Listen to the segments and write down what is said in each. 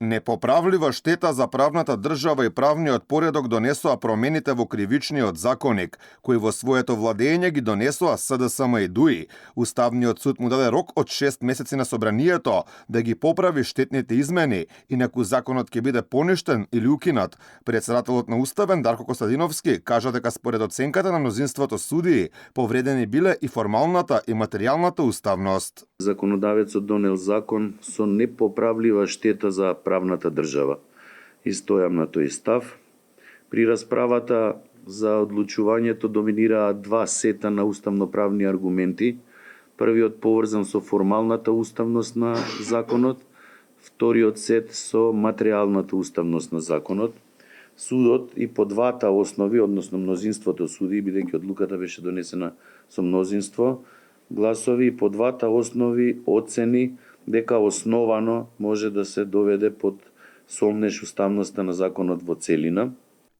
Непоправлива штета за правната држава и правниот поредок донесоа промените во кривичниот законник, кои во своето владење ги донесоа СДСМ и ДУИ. Уставниот суд му даде рок од 6 месеци на собранието да ги поправи штетните измени, инаку законот ќе биде поништен или укинат. Председателот на Уставен Дарко Костадиновски кажа дека според оценката на мнозинството судии, повредени биле и формалната и материјалната уставност. Законодавецот донел закон со непоправлива штета за правната држава. И стојам на тој став. При расправата за одлучувањето доминираа два сета на уставноправни аргументи. Првиот поврзан со формалната уставност на законот, вториот сет со материјалната уставност на законот. Судот и по двата основи, односно мнозинството суди, бидејќи одлуката беше донесена со мнозинство гласови, и по двата основи оцени дека основано може да се доведе под сомнеж уставноста на законот во целина.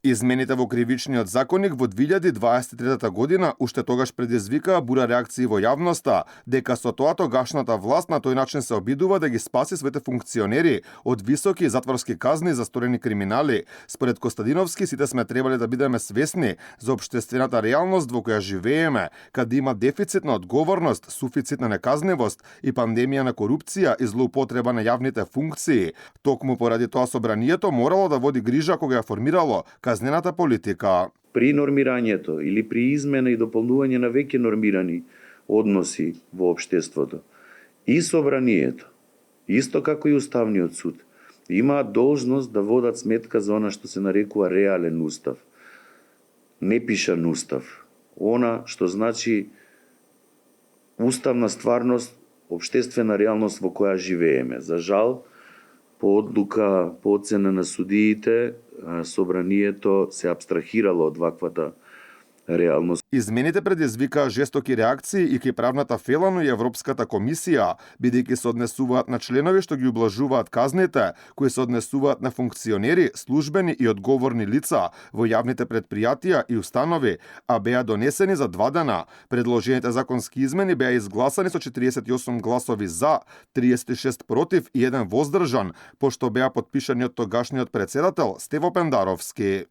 Измените во кривичниот законник во 2023 година уште тогаш предизвикаа бура реакции во јавноста, дека со тоа тогашната власт на тој начин се обидува да ги спаси своите функционери од високи затворски казни за сторени криминали. Според Костадиновски, сите сме требале да бидеме свесни за општествената реалност во која живееме, каде има дефицит на одговорност, суфицит на неказнивост и пандемија на корупција и злоупотреба на јавните функции. Токму поради тоа собранието морало да води грижа кога ја формирало казнената политика. При нормирањето или при измена и дополнување на веќе нормирани односи во општеството, и собранието, исто како и Уставниот суд, имаат должност да водат сметка за она што се нарекува реален устав. Не пишан устав. Она што значи уставна стварност, општествена реалност во која живееме. За жал, по одлука, по оцена на судиите, собранието се абстрахирало од ваквата реалност. Измените предизвикаа жестоки реакции и кај правната фела, но и Европската комисија, бидејќи се однесуваат на членови што ги ублажуваат казните, кои се однесуваат на функционери, службени и одговорни лица во јавните предпријатија и установи, а беа донесени за 2 дена. Предложените законски измени беа изгласани со 48 гласови за, 36 против и 1 воздржан, пошто беа потпишани од тогашниот председател Стево Пендаровски.